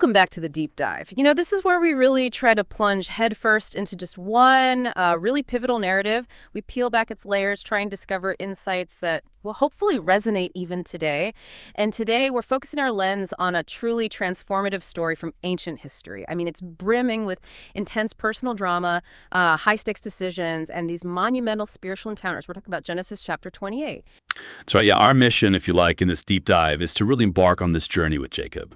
Welcome back to the deep dive. This is where we really try to plunge headfirst into just one really pivotal narrative. We peel back its layers, try and discover insights that will hopefully resonate even today. And today we're focusing our lens on a truly transformative story from ancient history. I mean, it's brimming with intense personal drama, high-stakes decisions, and these monumental spiritual encounters. We're talking about Genesis chapter 28. That's right. Yeah, our mission, if you like, in this deep dive is to really embark on this journey with Jacob.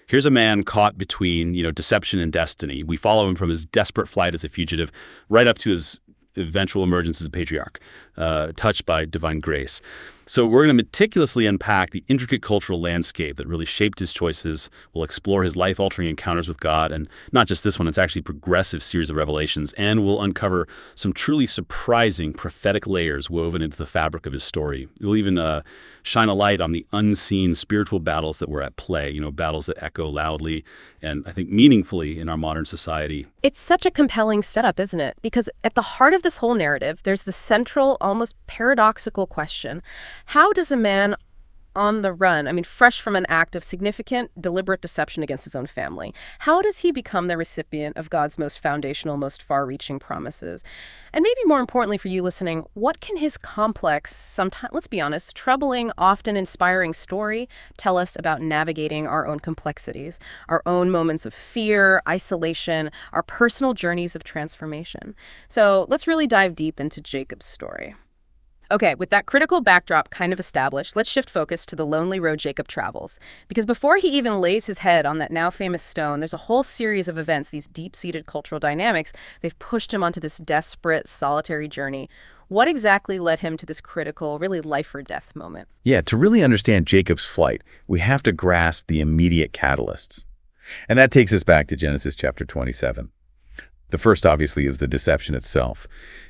Here's a man caught between, deception and destiny. We follow him from his desperate flight as a fugitive right up to his eventual emergence as a patriarch, touched by divine grace. So we're going to meticulously unpack the intricate cultural landscape that really shaped his choices. We'll explore his life-altering encounters with God, and not just this one, it's actually a progressive series of revelations, and we'll uncover some truly surprising prophetic layers woven into the fabric of his story. We'll even shine a light on the unseen spiritual battles that were at play, battles that echo loudly and, I think, meaningfully in our modern society. It's such a compelling setup, isn't it? Because at the heart of this whole narrative, there's the central, almost paradoxical question: how does a man on the run, fresh from an act of significant, deliberate deception against his own family, how does he become the recipient of God's most foundational, most far-reaching promises? And maybe more importantly for you listening, what can his complex, sometimes, let's be honest, troubling, often inspiring story tell us about navigating our own complexities, our own moments of fear, isolation, our personal journeys of transformation? So let's really dive deep into Jacob's story. Okay, with that critical backdrop kind of established, let's shift focus to the lonely road Jacob travels. Because before he even lays his head on that now famous stone, there's a whole series of events, these deep-seated cultural dynamics. They've pushed him onto this desperate, solitary journey. What exactly led him to this critical, really life-or-death moment? Yeah, to really understand Jacob's flight, we have to grasp the immediate catalysts. And that takes us back to Genesis chapter 27. The first, obviously, is the deception itself.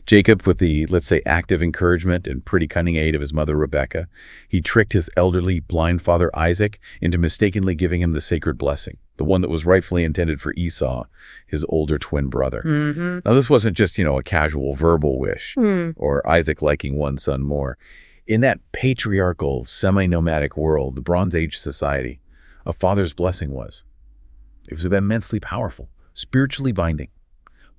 Jacob, with the, let's say, active encouragement and pretty cunning aid of his mother Rebekah, he tricked his elderly blind father Isaac into mistakenly giving him the sacred blessing, the one that was rightfully intended for Esau, his older twin brother. Now, this wasn't just, a casual verbal wish or Isaac liking one son more. In that patriarchal, semi-nomadic world, the Bronze Age society, a father's blessing was immensely powerful, spiritually binding,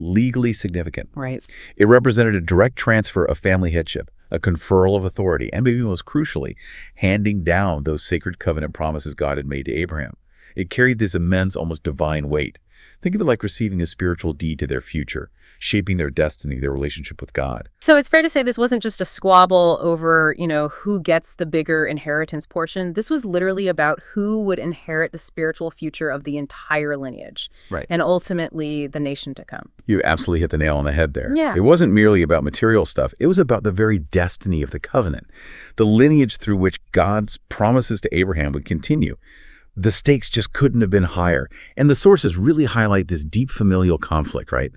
legally significant. Right. It represented a direct transfer of family headship, a conferral of authority, and maybe most crucially, handing down those sacred covenant promises God had made to Abraham. It carried this immense, almost divine weight. Think of it like receiving a spiritual deed to their future, shaping their destiny, their relationship with God. So it's fair to say this wasn't just a squabble over, who gets the bigger inheritance portion. This was literally about who would inherit the spiritual future of the entire lineage. Right. And ultimately the nation to come. You absolutely hit the nail on the head there. Yeah. It wasn't merely about material stuff. It was about the very destiny of the covenant, the lineage through which God's promises to Abraham would continue. The stakes just couldn't have been higher. And the sources really highlight this deep familial conflict, right?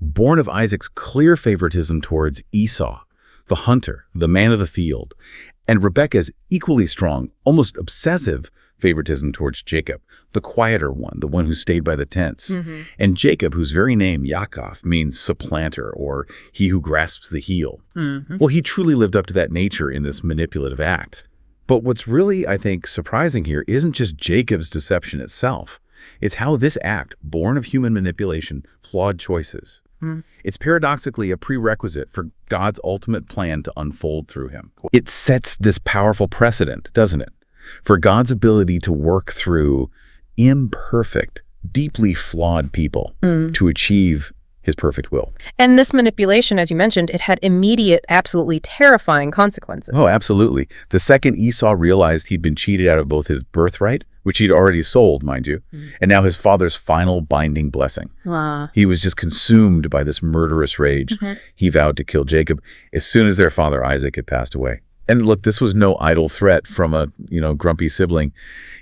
Born of Isaac's clear favoritism towards Esau, the hunter, the man of the field, and Rebekah's equally strong, almost obsessive favoritism towards Jacob, the quieter one, the one who stayed by the tents. And Jacob, whose very name, Yaakov, means supplanter or he who grasps the heel. Well, he truly lived up to that nature in this manipulative act. But what's really, I think, surprising here isn't just Jacob's deception itself. It's how this act, born of human manipulation, flawed choices. It's paradoxically a prerequisite for God's ultimate plan to unfold through him. It sets this powerful precedent, doesn't it, for God's ability to work through imperfect, deeply flawed people to achieve his perfect will. And this manipulation, as you mentioned, it had immediate, absolutely terrifying consequences. Oh, absolutely. The second Esau realized he'd been cheated out of both his birthright, which he'd already sold, mind you, and now his father's final binding blessing. Wow. He was just consumed by this murderous rage. He vowed to kill Jacob as soon as their father Isaac had passed away. And look, this was no idle threat from a, grumpy sibling.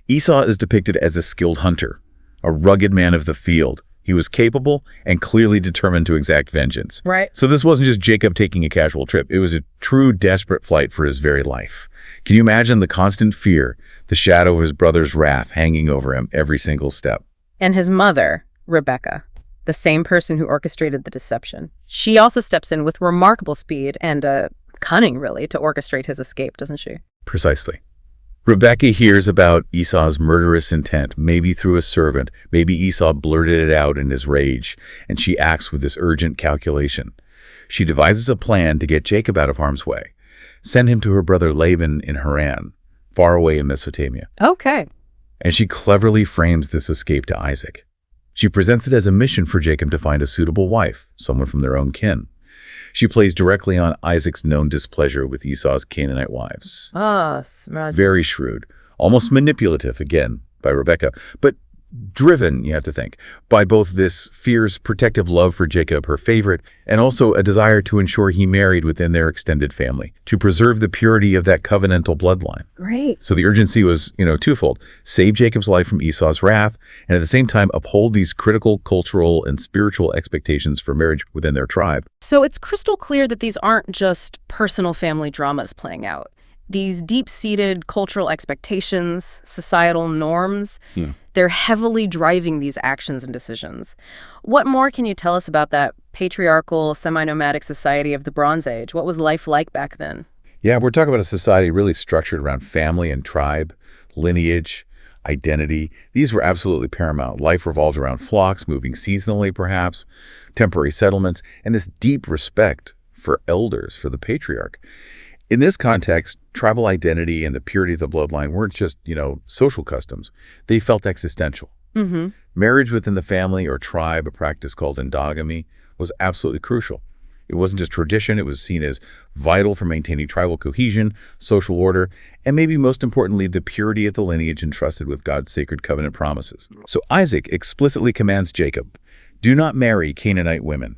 Esau is depicted as a skilled hunter, a rugged man of the field. He was capable and clearly determined to exact vengeance. Right. So this wasn't just Jacob taking a casual trip. It was a true desperate flight for his very life. Can you imagine the constant fear, the shadow of his brother's wrath hanging over him every single step? And his mother, Rebekah, the same person who orchestrated the deception. She also steps in with remarkable speed and cunning, really, to orchestrate his escape, doesn't she? Precisely. Rebekah hears about Esau's murderous intent, maybe through a servant, maybe Esau blurted it out in his rage, and she acts with this urgent calculation. She devises a plan to get Jacob out of harm's way, send him to her brother Laban in Haran, far away in Mesopotamia. Okay. And she cleverly frames this escape to Isaac. She presents it as a mission for Jacob to find a suitable wife, someone from their own kin. She plays directly on Isaac's known displeasure with Esau's Canaanite wives. Ah, smart. Very shrewd, almost manipulative, again, by Rebekah, but driven, you have to think, by both this fierce, protective love for Jacob, her favorite, and also a desire to ensure he married within their extended family, to preserve the purity of that covenantal bloodline. Great. So the urgency was, twofold. Save Jacob's life from Esau's wrath, and at the same time uphold these critical cultural and spiritual expectations for marriage within their tribe. So it's crystal clear that these aren't just personal family dramas playing out. These deep-seated cultural expectations, societal norms, they're heavily driving these actions and decisions. What more can you tell us about that patriarchal, semi-nomadic society of the Bronze Age? What was life like back then? Yeah, we're talking about a society really structured around family and tribe, lineage, identity. These were absolutely paramount. Life revolved around flocks, moving seasonally perhaps, temporary settlements, and this deep respect for elders, for the patriarch. In this context, tribal identity and the purity of the bloodline weren't just, social customs. They felt existential. Mm-hmm. Marriage within the family or tribe, a practice called endogamy, was absolutely crucial. It wasn't just tradition, it was seen as vital for maintaining tribal cohesion, social order, and maybe most importantly, the purity of the lineage entrusted with God's sacred covenant promises. So Isaac explicitly commands Jacob, do not marry Canaanite women.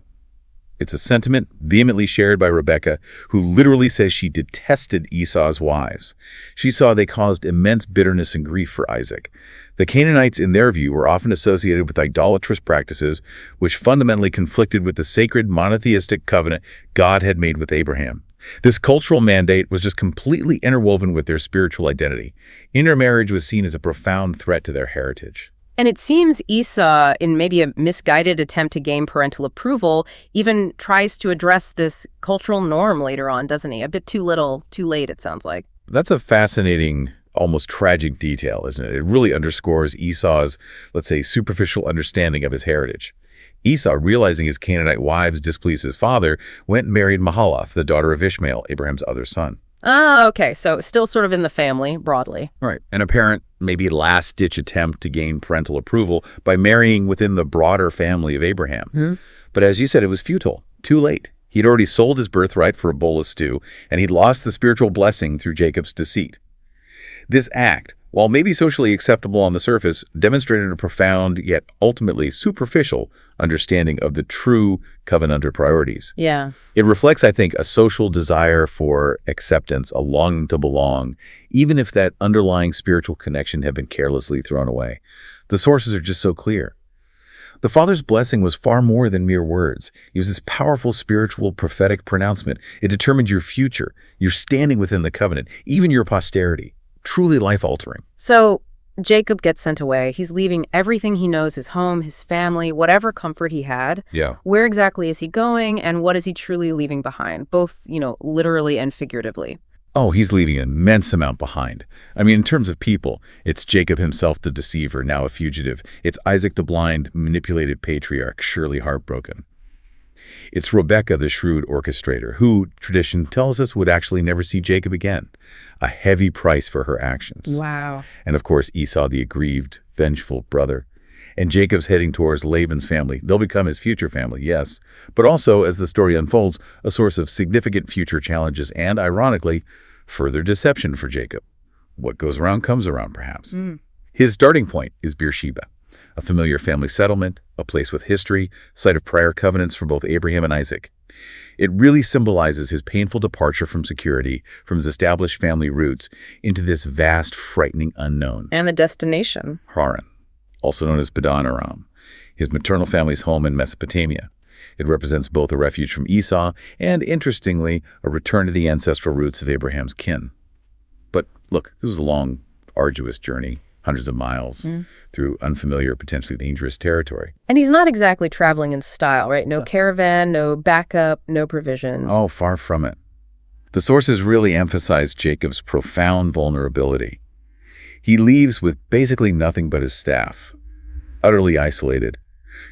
It's a sentiment vehemently shared by Rebekah, who literally says she detested Esau's wives. She saw they caused immense bitterness and grief for Isaac. The Canaanites, in their view, were often associated with idolatrous practices, which fundamentally conflicted with the sacred monotheistic covenant God had made with Abraham. This cultural mandate was just completely interwoven with their spiritual identity. Intermarriage was seen as a profound threat to their heritage. And it seems Esau, in maybe a misguided attempt to gain parental approval, even tries to address this cultural norm later on, doesn't he? A bit too little, too late, it sounds like. That's a fascinating, almost tragic detail, isn't it? It really underscores Esau's, let's say, superficial understanding of his heritage. Esau, realizing his Canaanite wives displeased his father, went and married Mahalath, the daughter of Ishmael, Abraham's other son. Ah, okay. So still sort of in the family, broadly. Right. An apparent, maybe last-ditch attempt to gain parental approval by marrying within the broader family of Abraham. Mm-hmm. But as you said, it was futile. Too late. He'd already sold his birthright for a bowl of stew, and he'd lost the spiritual blessing through Jacob's deceit. This act, while maybe socially acceptable on the surface, demonstrated a profound, yet ultimately superficial, understanding of the true covenantal priorities. Yeah. It reflects, I think, a social desire for acceptance, a longing to belong, even if that underlying spiritual connection had been carelessly thrown away. The sources are just so clear. The Father's blessing was far more than mere words. It was this powerful spiritual prophetic pronouncement. It determined your future, your standing within the covenant, even your posterity. Truly life-altering. So Jacob gets sent away. He's leaving everything he knows, his home, his family, whatever comfort he had. Yeah. Where exactly is he going, and what is he truly leaving behind, both, literally and figuratively? Oh, he's leaving an immense amount behind. I mean, in terms of people, it's Jacob himself, the deceiver, now a fugitive. It's Isaac, the blind, manipulated patriarch, surely heartbroken. It's Rebekah, the shrewd orchestrator, who, tradition tells us, would actually never see Jacob again. A heavy price for her actions. Wow. And of course, Esau, the aggrieved, vengeful brother. And Jacob's heading towards Laban's family. They'll become his future family, yes, but also, as the story unfolds, a source of significant future challenges and, ironically, further deception for Jacob. What goes around comes around, perhaps. His starting point is Beersheba, a familiar family settlement, a place with history, site of prior covenants for both Abraham and Isaac. It really symbolizes his painful departure from security, from his established family roots, into this vast, frightening unknown. And the destination. Haran, also known as Padan Aram, his maternal family's home in Mesopotamia. It represents both a refuge from Esau and, interestingly, a return to the ancestral roots of Abraham's kin. But look, this was a long, arduous journey, hundreds of miles, through unfamiliar, potentially dangerous territory. And he's not exactly traveling in style, right? No caravan, no backup, no provisions. Oh, far from it. The sources really emphasize Jacob's profound vulnerability. He leaves with basically nothing but his staff, utterly isolated,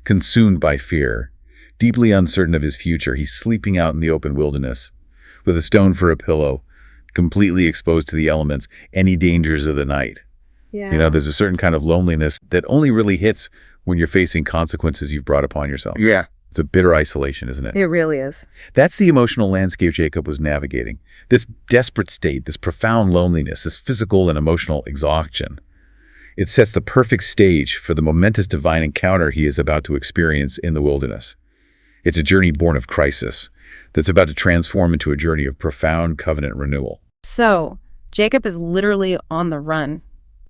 consumed by fear, deeply uncertain of his future. He's sleeping out in the open wilderness with a stone for a pillow, completely exposed to the elements, any dangers of the night. Yeah. There's a certain kind of loneliness that only really hits when you're facing consequences you've brought upon yourself. Yeah. It's a bitter isolation, isn't it? It really is. That's the emotional landscape Jacob was navigating. This desperate state, this profound loneliness, this physical and emotional exhaustion. It sets the perfect stage for the momentous divine encounter he is about to experience in the wilderness. It's a journey born of crisis that's about to transform into a journey of profound covenant renewal. So, Jacob is literally on the run,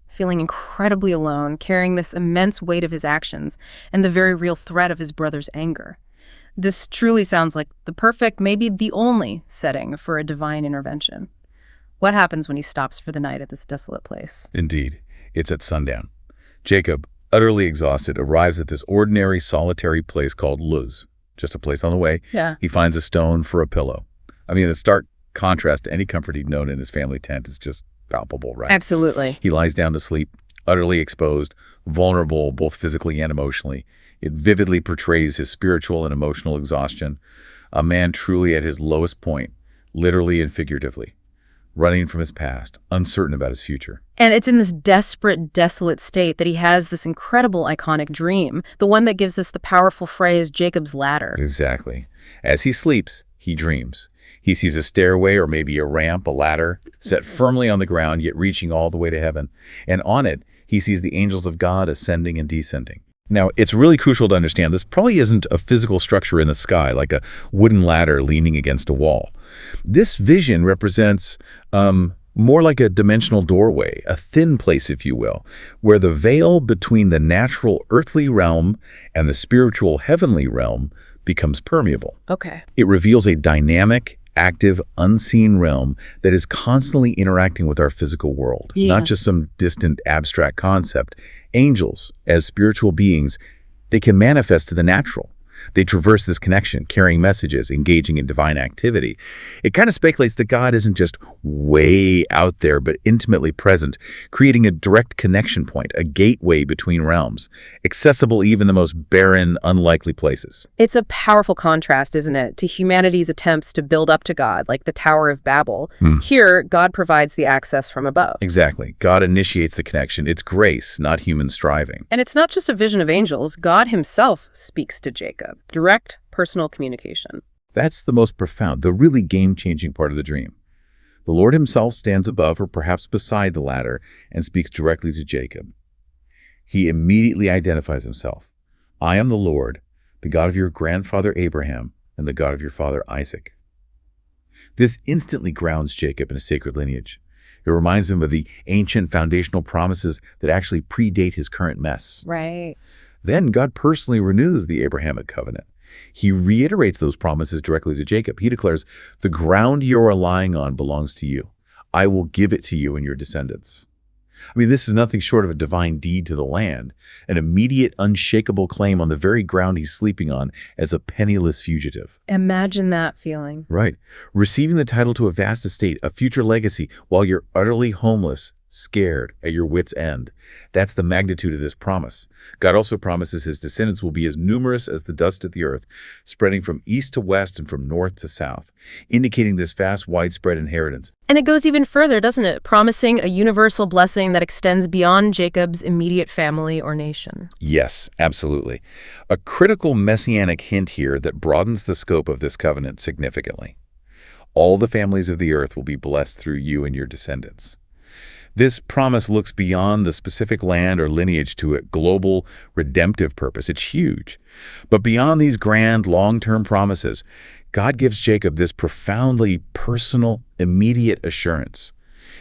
feeling incredibly alone, carrying this immense weight of his actions and the very real threat of his brother's anger. This truly sounds like the perfect, maybe the only setting for a divine intervention. What happens when he stops for the night at this desolate place? Indeed, it's at sundown. Jacob, utterly exhausted, arrives at this ordinary, solitary place called Luz, just a place on the way. Yeah. He finds a stone for a pillow. The stark contrast to any comfort he'd known in his family tent is just palpable, right? Absolutely. He lies down to sleep, utterly exposed, vulnerable both physically and emotionally. It vividly portrays his spiritual and emotional exhaustion, a man truly at his lowest point, literally and figuratively, running from his past, uncertain about his future. And it's in this desperate, desolate state that he has this incredible, iconic dream, the one that gives us the powerful phrase, Jacob's ladder. Exactly. As he sleeps, he dreams. He sees a stairway or maybe a ramp, a ladder, set firmly on the ground, yet reaching all the way to heaven. And on it, he sees the angels of God ascending and descending. Now, it's really crucial to understand this probably isn't a physical structure in the sky, like a wooden ladder leaning against a wall. This vision represents more like a dimensional doorway, a thin place, if you will, where the veil between the natural earthly realm and the spiritual heavenly realm becomes permeable. Okay. It reveals a dynamic, active, unseen realm that is constantly interacting with our physical world, not just some distant, abstract concept. Angels, as spiritual beings, they can manifest to the natural. They traverse this connection, carrying messages, engaging in divine activity. It kind of speculates that God isn't just way out there, but intimately present, creating a direct connection point, a gateway between realms, accessible even the most barren, unlikely places. It's a powerful contrast, isn't it, to humanity's attempts to build up to God, like the Tower of Babel. Here, God provides the access from above. Exactly. God initiates the connection. It's grace, not human striving. And it's not just a vision of angels. God himself speaks to Jacob. Direct personal communication. That's the most profound, the really game-changing part of the dream. The Lord himself stands above or perhaps beside the ladder and speaks directly to Jacob. He immediately identifies himself. I am the Lord, the God of your grandfather Abraham and the God of your father Isaac. This instantly grounds Jacob in a sacred lineage. It reminds him of the ancient foundational promises that actually predate his current mess. Right. Then God personally renews the Abrahamic covenant. He reiterates those promises directly to Jacob. He declares, the ground you are lying on belongs to you. I will give it to you and your descendants. This is nothing short of a divine deed to the land, an immediate, unshakable claim on the very ground he's sleeping on as a penniless fugitive. Imagine that feeling. Right. Receiving the title to a vast estate, a future legacy, while you're utterly homeless, scared, at your wit's end. That's the magnitude of this promise. God also promises his descendants will be as numerous as the dust of the earth, spreading from east to west and from north to south, indicating this vast, widespread inheritance. And it goes even further, doesn't it? Promising a universal blessing that extends beyond Jacob's immediate family or nation. Yes, absolutely. A critical messianic hint here that broadens the scope of this covenant significantly. All the families of the earth will be blessed through you and your descendants. This promise looks beyond the specific land or lineage to a global, redemptive purpose. It's huge. But beyond these grand, long-term promises, God gives Jacob this profoundly personal, immediate assurance.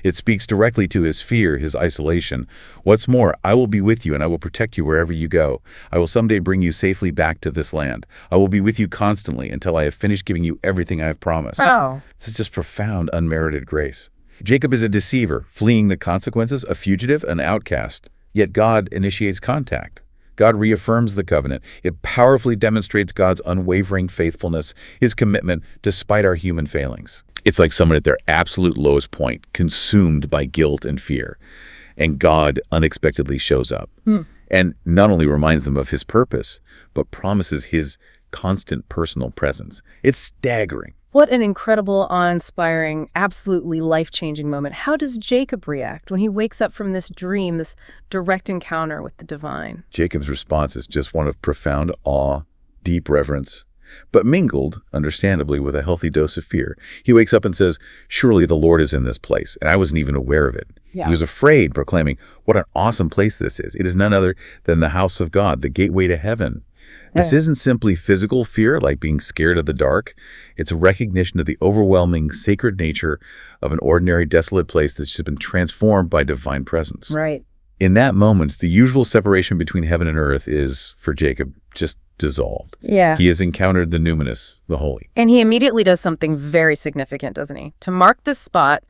It speaks directly to his fear, his isolation. What's more, I will be with you and I will protect you wherever you go. I will someday bring you safely back to this land. I will be with you constantly until I have finished giving you everything I have promised. Oh. This is just profound, unmerited grace. Jacob is a deceiver, fleeing the consequences, a fugitive, an outcast. Yet God initiates contact. God reaffirms the covenant. It powerfully demonstrates God's unwavering faithfulness, his commitment, despite our human failings. It's like someone at their absolute lowest point, consumed by guilt and fear. and God unexpectedly shows up. And not only reminds them of his purpose, but promises his constant personal presence. It's staggering. What an incredible, awe-inspiring, absolutely life-changing moment. How does Jacob react when he wakes up from this dream, this direct encounter with the divine? Jacob's response is just one of profound awe, deep reverence, but mingled, understandably, with a healthy dose of fear. He wakes up and says, "Surely the Lord is in this place," and I wasn't even aware of it. Yeah. He was afraid, proclaiming, "What an awesome place this is. It is none other than the house of God, the gateway to heaven." This isn't simply physical fear, like being scared of the dark. It's a recognition of the overwhelming sacred nature of an ordinary, desolate place that's just been transformed by divine presence. Right. In that moment, the usual separation between heaven and earth is, for Jacob, just dissolved. Yeah. He has encountered the numinous, the holy. And he immediately does something very significant, doesn't he? To mark this spot,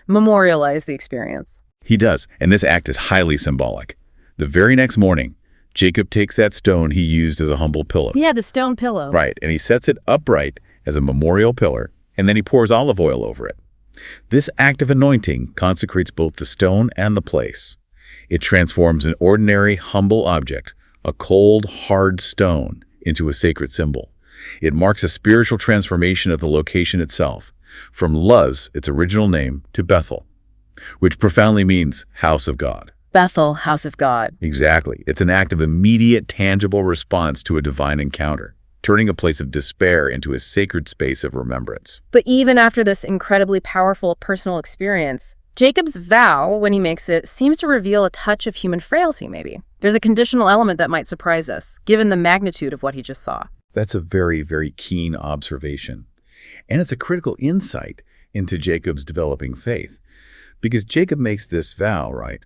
memorialize the experience. He does, and this act is highly symbolic. The very next morning, Jacob takes that stone he used as a humble pillow. Yeah, the stone pillow. Right, and he sets it upright as a memorial pillar, and then he pours olive oil over it. This act of anointing consecrates both the stone and the place. It transforms an ordinary, humble object, a cold, hard stone, into a sacred symbol. It marks a spiritual transformation of the location itself, from Luz, its original name, to Bethel, which profoundly means house of God. Bethel, house of God. Exactly. It's an act of immediate, tangible response to a divine encounter, turning a place of despair into a sacred space of remembrance. But even after this incredibly powerful personal experience, Jacob's vow, when he makes it, seems to reveal a touch of human frailty, maybe. There's a conditional element that might surprise us, given the magnitude of what he just saw. That's a very, very keen observation. And it's a critical insight into Jacob's developing faith. Because Jacob makes this vow, right?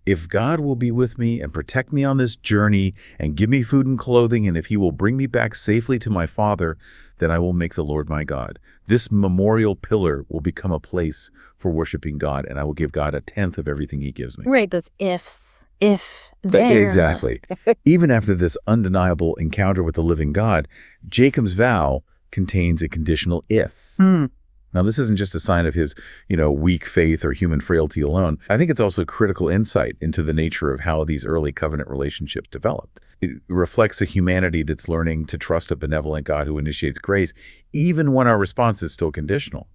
If God will be with me and protect me on this journey and give me food and clothing, and if he will bring me back safely to my father, then I will make the Lord my God. This memorial pillar will become a place for worshiping God, and I will give God 1/10 of everything he gives me. Right, those ifs. If, there. Exactly. Even after this undeniable encounter with the living God, Jacob's vow contains a conditional if. Now, this isn't just a sign of his, weak faith or human frailty alone. I think it's also critical insight into the nature of how these early covenant relationships developed. It reflects a humanity that's learning to trust a benevolent God who initiates grace, even when our response is still conditional.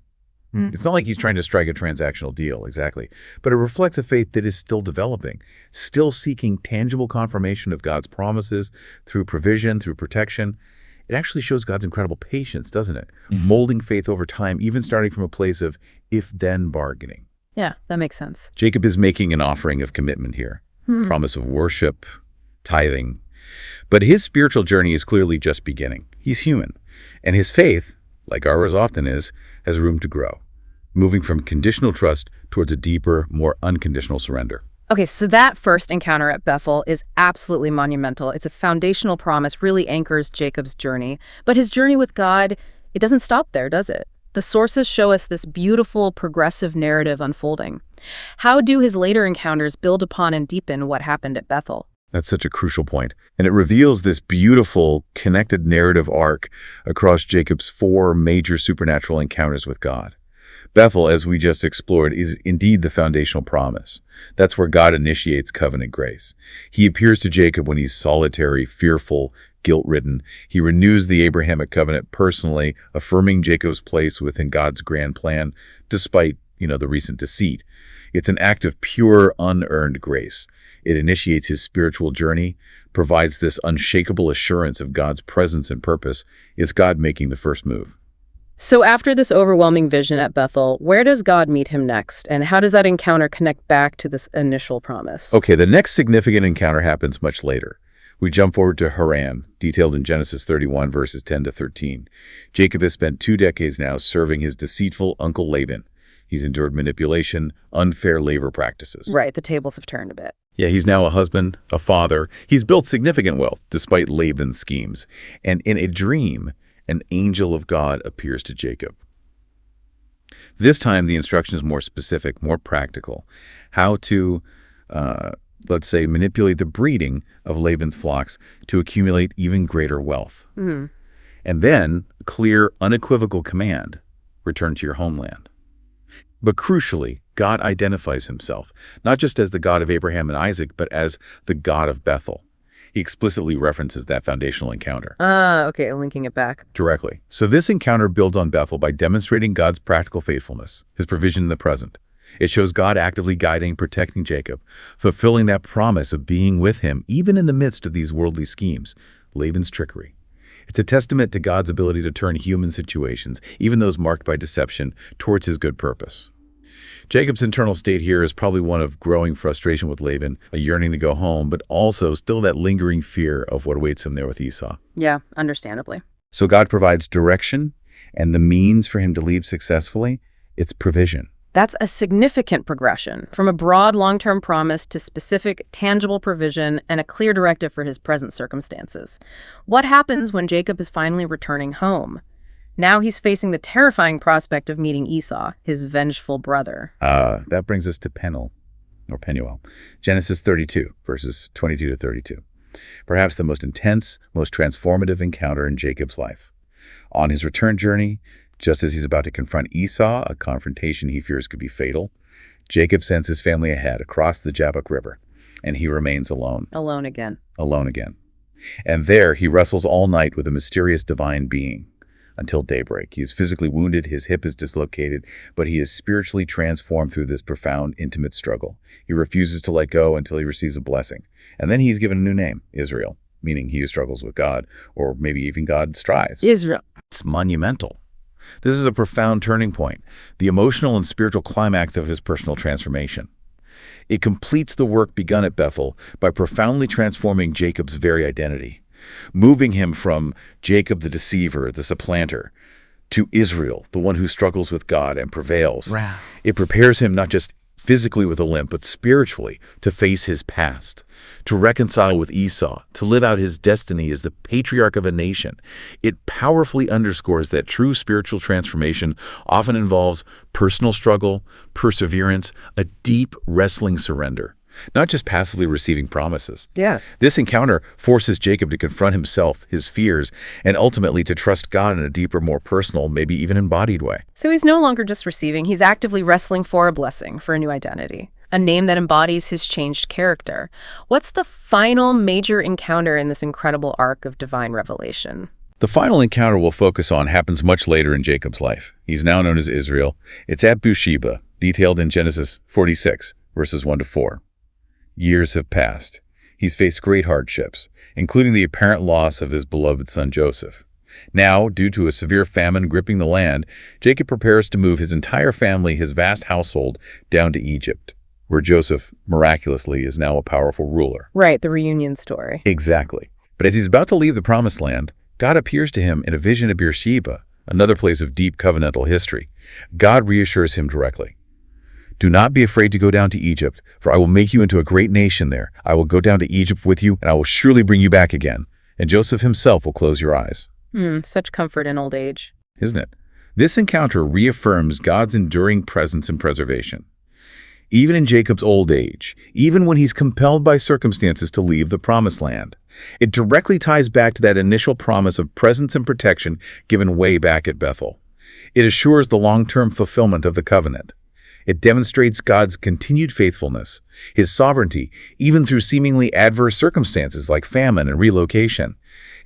It's not like he's trying to strike a transactional deal, exactly. But it reflects a faith that is still developing, still seeking tangible confirmation of God's promises through provision, through protection. It actually shows God's incredible patience, doesn't it? Molding faith over time, even starting from a place of if-then bargaining. Yeah, that makes sense. Jacob is making an offering of commitment here, promise of worship, tithing. But his spiritual journey is clearly just beginning. He's human, and his faith, like ours often is, has room to grow, moving from conditional trust towards a deeper, more unconditional surrender. Okay, so that first encounter at Bethel is absolutely monumental. It's a foundational promise, really anchors Jacob's journey. But his journey with God, it doesn't stop there, does it? The sources show us this beautiful, progressive narrative unfolding. How do his later encounters build upon and deepen what happened at Bethel? That's such a crucial point. And it reveals this beautiful, connected narrative arc across Jacob's 4 major supernatural encounters with God. Bethel, as we just explored, is indeed the foundational promise. That's where God initiates covenant grace. He appears to Jacob when he's solitary, fearful, guilt-ridden. He renews the Abrahamic covenant personally, affirming Jacob's place within God's grand plan, despite, the recent deceit. It's an act of pure, unearned grace. It initiates his spiritual journey, provides this unshakable assurance of God's presence and purpose. It's God making the first move. So after this overwhelming vision at Bethel, where does God meet him next? And how does that encounter connect back to this initial promise? Okay, the next significant encounter happens much later. We jump forward to Haran, detailed in Genesis 31, verses 10 to 13. Jacob has spent 2 decades now serving his deceitful uncle Laban. He's endured manipulation, unfair labor practices. Right, the tables have turned a bit. Yeah, he's now a husband, a father. He's built significant wealth, despite Laban's schemes. And in a dream, an angel of God appears to Jacob. This time, the instruction is more specific, more practical. How to, let's say, manipulate the breeding of Laban's flocks to accumulate even greater wealth. And then, a clear, unequivocal command, return to your homeland. But crucially, God identifies himself, not just as the God of Abraham and Isaac, but as the God of Bethel. He explicitly references that foundational encounter. Ah, okay, linking it back. Directly. So this encounter builds on Bethel by demonstrating God's practical faithfulness, his provision in the present. It shows God actively guiding and protecting Jacob, fulfilling that promise of being with him even in the midst of these worldly schemes, Laban's trickery. It's a testament to God's ability to turn human situations, even those marked by deception, towards his good purpose. Jacob's internal state here is probably one of growing frustration with Laban, a yearning to go home, but also still that lingering fear of what awaits him there with Esau. Yeah, understandably. So God provides direction and the means for him to leave successfully. It's provision. That's a significant progression from a broad long-term promise to specific, tangible provision and a clear directive for his present circumstances. What happens when Jacob is finally returning home? Now he's facing the terrifying prospect of meeting Esau, his vengeful brother. That brings us to Penuel. Genesis 32, verses 22 to 32. Perhaps the most intense, most transformative encounter in Jacob's life. On his return journey, just as he's about to confront Esau, a confrontation he fears could be fatal, Jacob sends his family ahead across the Jabbok River, and he remains alone. Alone again. Alone again. And there he wrestles all night with a mysterious divine being. Until daybreak. He is physically wounded, his hip is dislocated, but he is spiritually transformed through this profound, intimate struggle. He refuses to let go until he receives a blessing. And then he's given a new name, Israel, meaning he who struggles with God, or maybe even God strives. Israel. It's monumental. This is a profound turning point, the emotional and spiritual climax of his personal transformation. It completes the work begun at Bethel by profoundly transforming Jacob's very identity, moving him from Jacob the deceiver, the supplanter, to Israel, the one who struggles with God and prevails. Wow. It prepares him not just physically with a limp, but spiritually to face his past, to reconcile with Esau, to live out his destiny as the patriarch of a nation. It powerfully underscores that true spiritual transformation often involves personal struggle, perseverance, a deep wrestling surrender. Not just passively receiving promises. Yeah. This encounter forces Jacob to confront himself, his fears, and ultimately to trust God in a deeper, more personal, maybe even embodied way. So he's no longer just receiving, he's actively wrestling for a blessing, for a new identity, a name that embodies his changed character. What's the final major encounter in this incredible arc of divine revelation? The final encounter we'll focus on happens much later in Jacob's life. He's now known as Israel. It's at Beersheba, detailed in Genesis 46, verses 1 to 4. Years have passed. He's faced great hardships, including the apparent loss of his beloved son Joseph. Now, due to a severe famine gripping the land, Jacob prepares to move his entire family, his vast household, down to Egypt, where Joseph, miraculously, is now a powerful ruler. Right, the reunion story. Exactly. But as he's about to leave the Promised Land, God appears to him in a vision of Beersheba, another place of deep covenantal history. God reassures him directly. Do not be afraid to go down to Egypt, for I will make you into a great nation there. I will go down to Egypt with you, and I will surely bring you back again. And Joseph himself will close your eyes. Such comfort in old age. Isn't it? This encounter reaffirms God's enduring presence and preservation. Even in Jacob's old age, even when he's compelled by circumstances to leave the Promised Land, it directly ties back to that initial promise of presence and protection given way back at Bethel. It assures the long-term fulfillment of the covenant. It demonstrates God's continued faithfulness, his sovereignty, even through seemingly adverse circumstances like famine and relocation.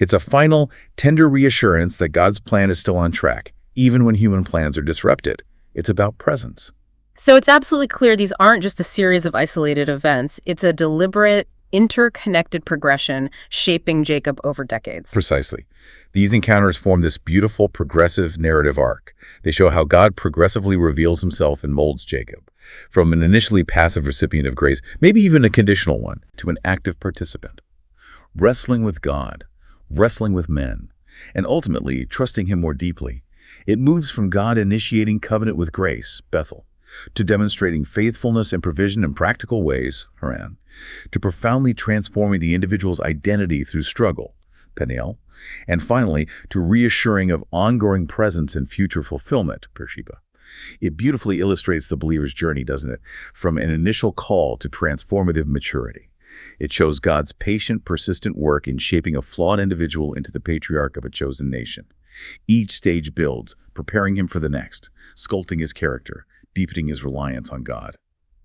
It's a final, tender reassurance that God's plan is still on track, even when human plans are disrupted. It's about presence. So it's absolutely clear these aren't just a series of isolated events. It's a deliberate, interconnected progression shaping Jacob over decades. Precisely. These encounters form this beautiful, progressive narrative arc. They show how God progressively reveals himself and molds Jacob, from an initially passive recipient of grace, maybe even a conditional one, to an active participant. Wrestling with God, wrestling with men, and ultimately trusting him more deeply. It moves from God initiating covenant with grace, Bethel, to demonstrating faithfulness and provision in practical ways, Haran, to profoundly transforming the individual's identity through struggle, Peniel, and finally, to reassuring of ongoing presence and future fulfillment, Beersheba. It beautifully illustrates the believer's journey, doesn't it? From an initial call to transformative maturity. It shows God's patient, persistent work in shaping a flawed individual into the patriarch of a chosen nation. Each stage builds, preparing him for the next, sculpting his character, deepening his reliance on God.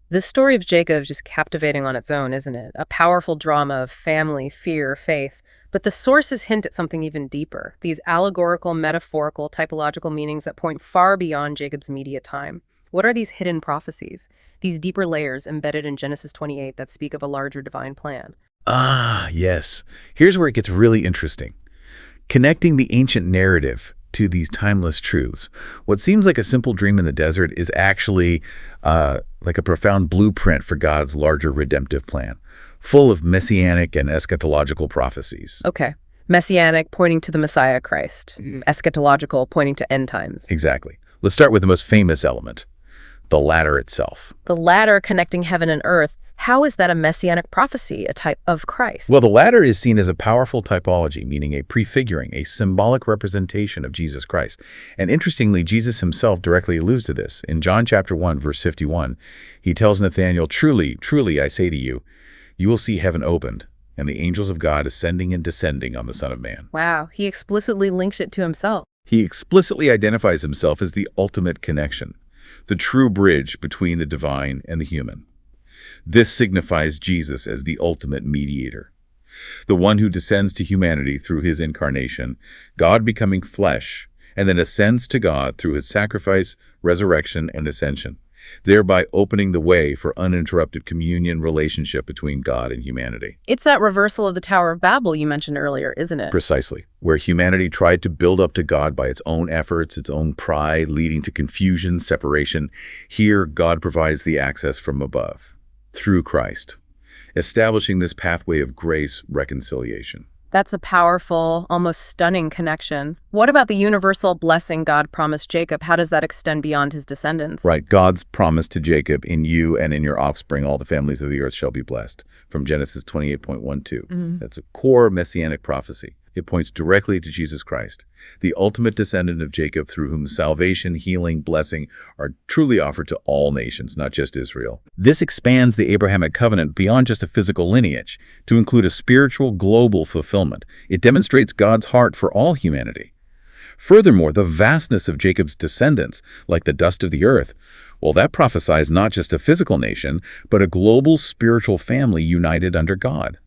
This story of Jacob is just captivating on its own, isn't it? A powerful drama of family, fear, faith. But the sources hint at something even deeper, these allegorical, metaphorical, typological meanings that point far beyond Jacob's immediate time. What are these hidden prophecies, these deeper layers embedded in Genesis 28 that speak of a larger divine plan? Ah, yes. Here's where it gets really interesting. Connecting the ancient narrative to these timeless truths. What seems like a simple dream in the desert is actually like a profound blueprint for God's larger redemptive plan, full of messianic and eschatological prophecies. Okay. Messianic, pointing to the Messiah Christ. Eschatological, pointing to end times. Exactly. Let's start with the most famous element, the ladder itself. The ladder connecting heaven and earth. How is that a messianic prophecy, a type of Christ? Well, the ladder is seen as a powerful typology, meaning a prefiguring, a symbolic representation of Jesus Christ. And interestingly, Jesus himself directly alludes to this. In John chapter 1, verse 51, he tells Nathanael, "Truly, truly, I say to you, you will see heaven opened, and the angels of God ascending and descending on the Son of Man." Wow, he explicitly links it to himself. He explicitly identifies himself as the ultimate connection, the true bridge between the divine and the human. This signifies Jesus as the ultimate mediator, the one who descends to humanity through his incarnation, God becoming flesh, and then ascends to God through his sacrifice, resurrection, and ascension, thereby opening the way for uninterrupted communion relationship between God and humanity. It's that reversal of the Tower of Babel you mentioned earlier, isn't it? Precisely. Where humanity tried to build up to God by its own efforts, its own pride, leading to confusion, separation. Here, God provides the access from above, through Christ, establishing this pathway of grace, reconciliation. That's a powerful, almost stunning connection. What about the universal blessing God promised Jacob? How does that extend beyond his descendants? Right. God's promise to Jacob, "In you and in your offspring, all the families of the earth shall be blessed," from Genesis 28.12. That's a core messianic prophecy. It points directly to Jesus Christ, the ultimate descendant of Jacob, through whom salvation, healing, blessing are truly offered to all nations, not just Israel. This expands the Abrahamic covenant beyond just a physical lineage to include a spiritual, global fulfillment. It demonstrates God's heart for all humanity. Furthermore, the vastness of Jacob's descendants, like the dust of the earth, well, that prophesies not just a physical nation, but a global spiritual family united under God.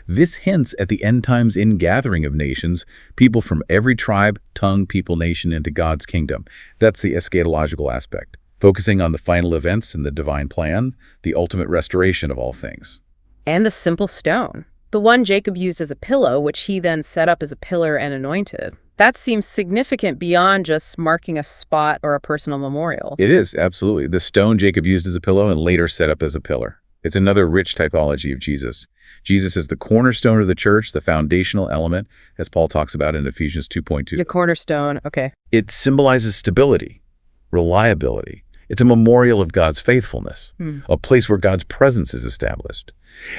This hints at the end times ingathering of nations, people from every tribe, tongue, people, nation into God's kingdom. That's the eschatological aspect, focusing on the final events in the divine plan, the ultimate restoration of all things. And the simple stone, the one Jacob used as a pillow, which he then set up as a pillar and anointed. That seems significant beyond just marking a spot or a personal memorial. It is, absolutely. The stone Jacob used as a pillow and later set up as a pillar. It's another rich typology of Jesus. Jesus is the cornerstone of the church, the foundational element, as Paul talks about in Ephesians 2.2. The cornerstone, okay. It symbolizes stability, reliability. It's a memorial of God's faithfulness, a place where God's presence is established.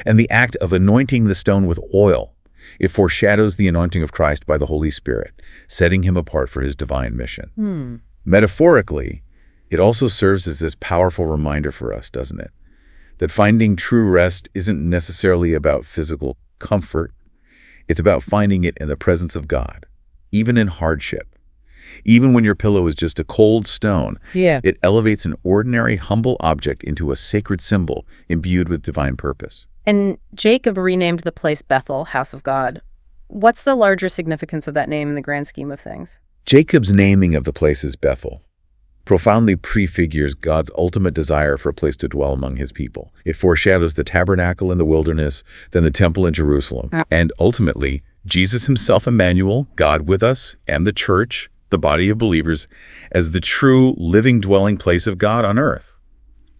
And the act of anointing the stone with oil, it foreshadows the anointing of Christ by the Holy Spirit, setting him apart for his divine mission. Metaphorically, it also serves as this powerful reminder for us, doesn't it? That finding true rest isn't necessarily about physical comfort. It's about finding it in the presence of God, even in hardship. Even when your pillow is just a cold stone, it elevates an ordinary, humble object into a sacred symbol imbued with divine purpose. And Jacob renamed the place Bethel, House of God. What's the larger significance of that name in the grand scheme of things? Jacob's naming of the place as Bethel profoundly prefigures God's ultimate desire for a place to dwell among his people. It foreshadows the tabernacle in the wilderness, then the temple in Jerusalem, and ultimately, Jesus himself, Emmanuel, God with us, and the church, the body of believers, as the true living dwelling place of God on earth.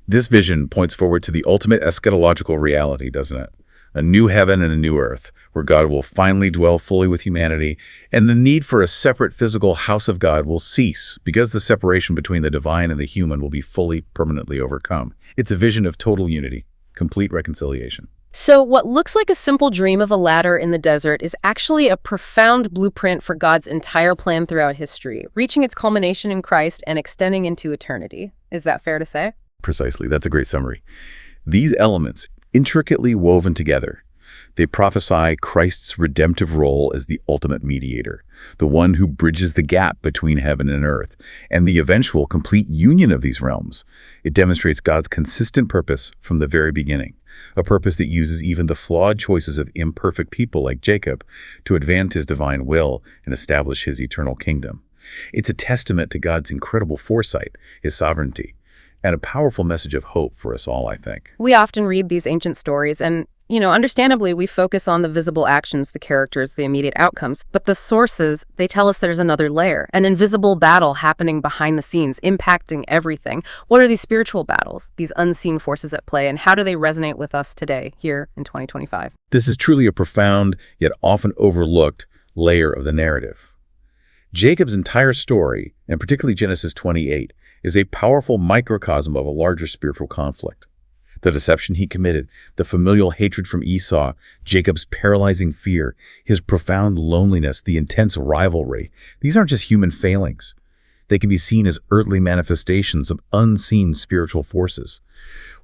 This vision points forward to the ultimate eschatological reality, doesn't it? A new heaven and a new earth, where God will finally dwell fully with humanity, and the need for a separate physical house of God will cease, because the separation between the divine and the human will be fully, permanently overcome. It's a vision of total unity, complete reconciliation. So what looks like a simple dream of a ladder in the desert is actually a profound blueprint for God's entire plan throughout history, reaching its culmination in Christ and extending into eternity. Is that fair to say? Precisely. That's a great summary. These elements, intricately woven together, They prophesy Christ's redemptive role as the ultimate mediator, the one who bridges the gap between heaven and earth, and the eventual complete union of these realms. It demonstrates God's consistent purpose from the very beginning, a purpose that uses even the flawed choices of imperfect people like Jacob to advance his divine will and establish his eternal kingdom. It's a testament to God's incredible foresight, his sovereignty, and a powerful message of hope for us all, I think. We often read these ancient stories and, understandably, we focus on the visible actions, the characters, the immediate outcomes. But the sources, they tell us there's another layer, an invisible battle happening behind the scenes, impacting everything. What are these spiritual battles, these unseen forces at play, and how do they resonate with us today, here in 2025? This is truly a profound, yet often overlooked, layer of the narrative. Jacob's entire story, and particularly Genesis 28, is a powerful microcosm of a larger spiritual conflict. The deception he committed, the familial hatred from Esau, Jacob's paralyzing fear, his profound loneliness, the intense rivalry, these aren't just human failings. They can be seen as earthly manifestations of unseen spiritual forces,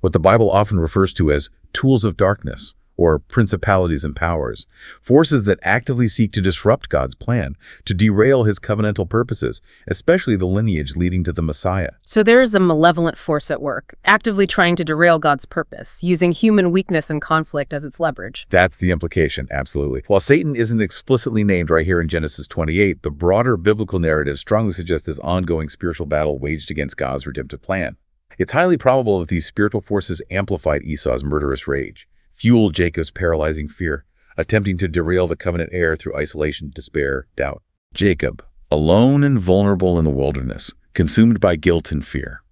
what the Bible often refers to as tools of darkness, or principalities and powers, forces that actively seek to disrupt God's plan, to derail his covenantal purposes, especially the lineage leading to the Messiah. So there is a malevolent force at work, actively trying to derail God's purpose, using human weakness and conflict as its leverage. That's the implication, absolutely. While Satan isn't explicitly named right here in Genesis 28, the broader biblical narrative strongly suggests this ongoing spiritual battle waged against God's redemptive plan. It's highly probable that these spiritual forces amplified Esau's murderous rage, fueled Jacob's paralyzing fear, attempting to derail the covenant heir through isolation, despair, doubt. Jacob, alone and vulnerable in the wilderness, consumed by guilt and fear.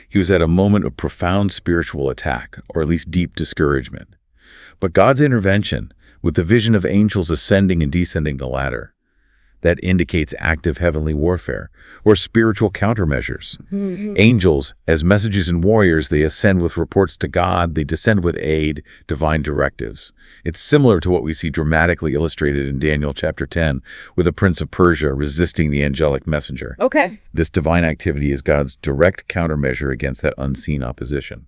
He was at a moment of profound spiritual attack, or at least deep discouragement. But God's intervention, with the vision of angels ascending and descending the ladder, that indicates active heavenly warfare, or spiritual countermeasures. Angels, as messengers and warriors, they ascend with reports to God, they descend with aid, divine directives. It's similar to what we see dramatically illustrated in Daniel chapter 10, with the prince of Persia resisting the angelic messenger. Okay. This divine activity is God's direct countermeasure against that unseen opposition.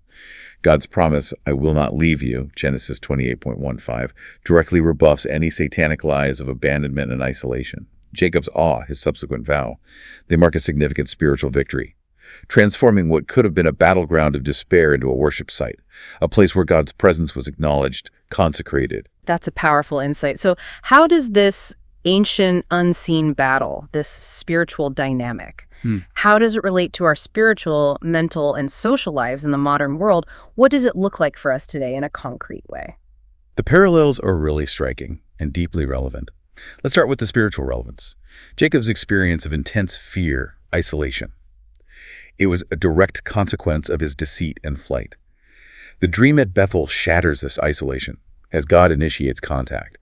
God's promise, I will not leave you, Genesis 28.15, directly rebuffs any satanic lies of abandonment and isolation. Jacob's awe, his subsequent vow, they mark a significant spiritual victory, transforming what could have been a battleground of despair into a worship site, a place where God's presence was acknowledged, consecrated. That's a powerful insight. So how does this ancient unseen battle, this spiritual dynamic, how does it relate to our spiritual, mental, and social lives in the modern world? What does it look like for us today in a concrete way? The parallels are really striking and deeply relevant. Let's start with the spiritual relevance. Jacob's experience of intense fear, isolation. It was a direct consequence of his deceit and flight. The dream at Bethel shatters this isolation as God initiates contact.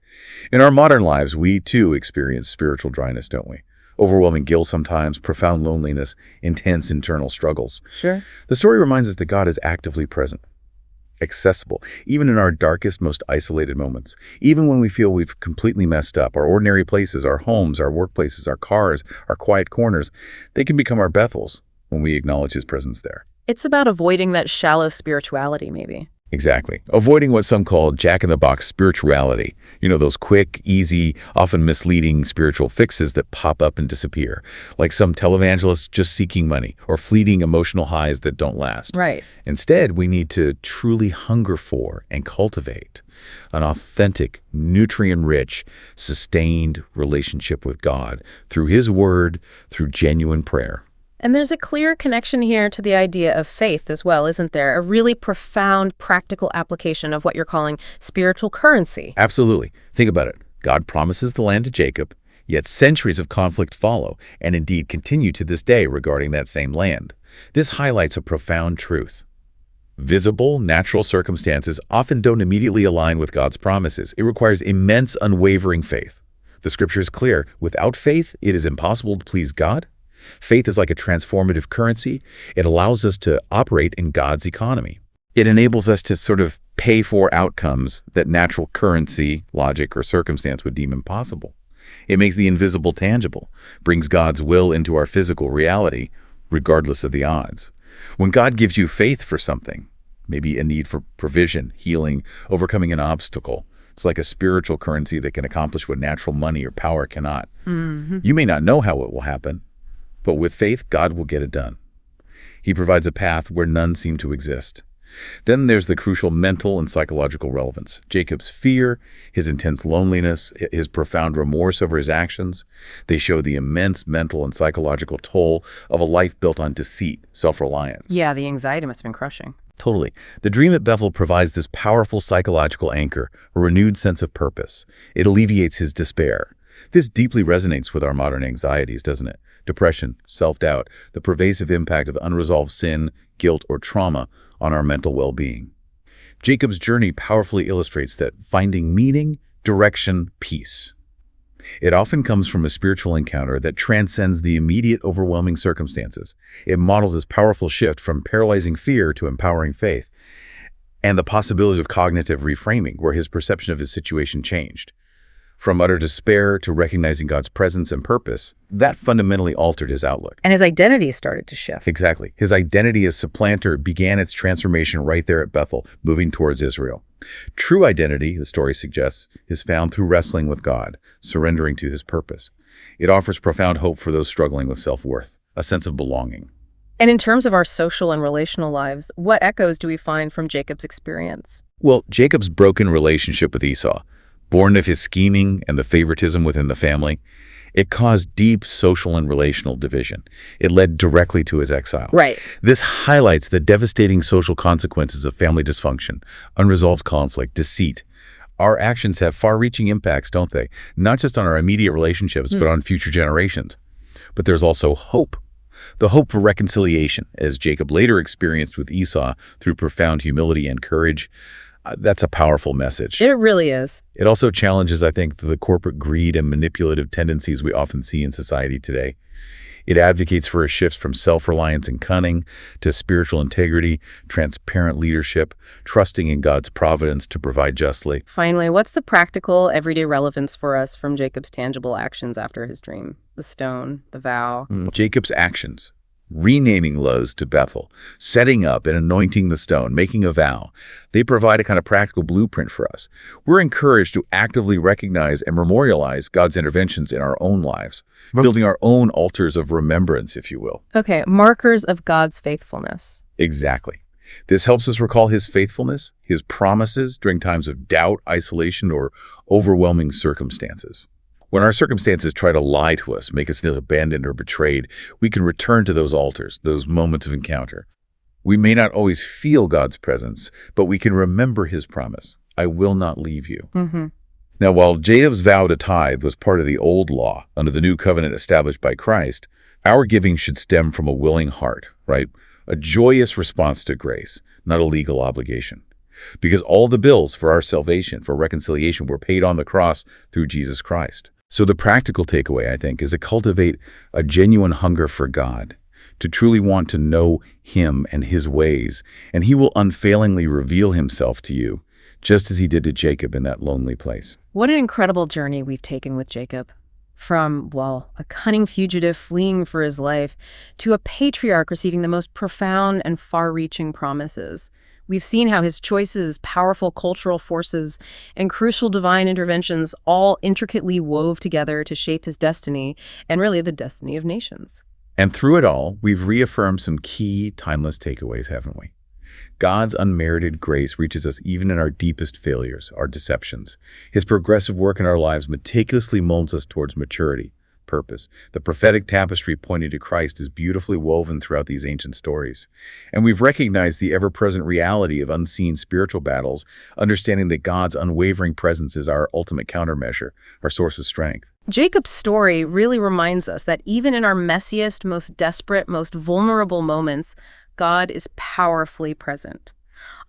In our modern lives, we too experience spiritual dryness, don't we? Overwhelming guilt sometimes, profound loneliness, intense internal struggles. Sure. The story reminds us that God is actively present, accessible, even in our darkest, most isolated moments. Even when we feel we've completely messed up, our ordinary places, our homes, our workplaces, our cars, our quiet corners, they can become our Bethels when we acknowledge his presence there. It's about avoiding that shallow spirituality, maybe. Exactly. Avoiding what some call jack-in-the-box spirituality. Those quick, easy, often misleading spiritual fixes that pop up and disappear, like some televangelists just seeking money or fleeting emotional highs that don't last. Right. Instead, we need to truly hunger for and cultivate an authentic, nutrient-rich, sustained relationship with God through his word, through genuine prayer. And there's a clear connection here to the idea of faith as well, isn't there? A really profound, practical application of what you're calling spiritual currency. Absolutely. Think about it. God promises the land to Jacob, yet centuries of conflict follow, and indeed continue to this day regarding that same land. This highlights a profound truth. Visible, natural circumstances often don't immediately align with God's promises. It requires immense, unwavering faith. The scripture is clear. Without faith, it is impossible to please God. Faith is like a transformative currency. It allows us to operate in God's economy. It enables us to sort of pay for outcomes that natural currency, logic, or circumstance would deem impossible. It makes the invisible tangible, brings God's will into our physical reality, regardless of the odds. When God gives you faith for something, maybe a need for provision, healing, overcoming an obstacle. It's like a spiritual currency that can accomplish what natural money or power cannot. You may not know how it will happen, but with faith, God will get it done. He provides a path where none seem to exist. Then there's the crucial mental and psychological relevance. Jacob's fear, his intense loneliness, his profound remorse over his actions, they show the immense mental and psychological toll of a life built on deceit, self-reliance. Yeah, the anxiety must have been crushing. Totally. The dream at Bethel provides this powerful psychological anchor, a renewed sense of purpose. It alleviates his despair. This deeply resonates with our modern anxieties, doesn't it? Depression, self-doubt, the pervasive impact of unresolved sin, guilt, or trauma on our mental well-being. Jacob's journey powerfully illustrates that finding meaning, direction, peace. It often comes from a spiritual encounter that transcends the immediate overwhelming circumstances. It models this powerful shift from paralyzing fear to empowering faith, and the possibilities of cognitive reframing, where his perception of his situation changed. From utter despair to recognizing God's presence and purpose, that fundamentally altered his outlook. And his identity started to shift. Exactly. His identity as supplanter began its transformation right there at Bethel, moving towards Israel. True identity, the story suggests, is found through wrestling with God, surrendering to his purpose. It offers profound hope for those struggling with self-worth, a sense of belonging. And in terms of our social and relational lives, what echoes do we find from Jacob's experience? Well, Jacob's broken relationship with Esau, born of his scheming and the favoritism within the family, it caused deep social and relational division. It led directly to his exile. Right. This highlights the devastating social consequences of family dysfunction, unresolved conflict, deceit. Our actions have far-reaching impacts, don't they? Not just on our immediate relationships, but on future generations. But there's also hope. The hope for reconciliation, as Jacob later experienced with Esau through profound humility and courage. That's a powerful message. It really is. It also challenges, I think, the corporate greed and manipulative tendencies we often see in society today. It advocates for a shift from self-reliance and cunning to spiritual integrity, transparent leadership, trusting in God's providence to provide justly. Finally, what's the practical, everyday relevance for us from Jacob's tangible actions after his dream? The stone, the vow. Jacob's actions. Renaming Luz to Bethel, setting up and anointing the stone, making a vow. They provide a kind of practical blueprint for us. We're encouraged to actively recognize and memorialize God's interventions in our own lives, building our own altars of remembrance, if you will. Okay, markers of God's faithfulness. Exactly. This helps us recall his faithfulness, his promises during times of doubt, isolation, or overwhelming circumstances. When our circumstances try to lie to us, make us feel abandoned or betrayed, we can return to those altars, those moments of encounter. We may not always feel God's presence, but we can remember his promise, I will not leave you. Now, while Jacob's vow to tithe was part of the old law under the new covenant established by Christ, our giving should stem from a willing heart, right? A joyous response to grace, not a legal obligation. Because all the bills for our salvation, for reconciliation, were paid on the cross through Jesus Christ. So the practical takeaway, I think, is to cultivate a genuine hunger for God, to truly want to know him and his ways, and he will unfailingly reveal himself to you, just as he did to Jacob in that lonely place. What an incredible journey we've taken with Jacob. From, well, a cunning fugitive fleeing for his life to a patriarch receiving the most profound and far-reaching promises. We've seen how his choices, powerful cultural forces, and crucial divine interventions all intricately wove together to shape his destiny, and really the destiny of nations. And through it all, we've reaffirmed some key timeless takeaways, haven't we? God's unmerited grace reaches us even in our deepest failures, our deceptions. His progressive work in our lives meticulously molds us towards maturity, purpose. The prophetic tapestry pointing to Christ is beautifully woven throughout these ancient stories. And we've recognized the ever-present reality of unseen spiritual battles, understanding that God's unwavering presence is our ultimate countermeasure, our source of strength. Jacob's story really reminds us that even in our messiest, most desperate, most vulnerable moments, God is powerfully present.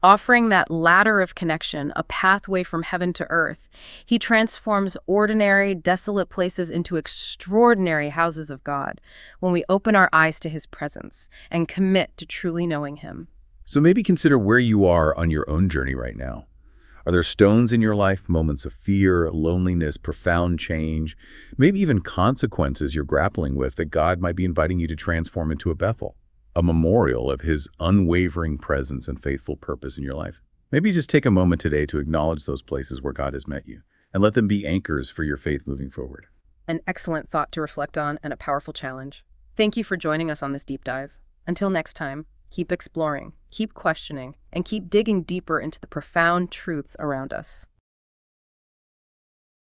Offering that ladder of connection, a pathway from heaven to earth, he transforms ordinary, desolate places into extraordinary houses of God when we open our eyes to his presence and commit to truly knowing him. So maybe consider where you are on your own journey right now. Are there stones in your life, moments of fear, loneliness, profound change, maybe even consequences you're grappling with that God might be inviting you to transform into a Bethel? a memorial of his unwavering presence and faithful purpose in your life. Maybe just take a moment today to acknowledge those places where God has met you and let them be anchors for your faith moving forward. An excellent thought to reflect on and a powerful challenge. Thank you for joining us on this deep dive. Until next time, keep exploring, keep questioning, and keep digging deeper into the profound truths around us.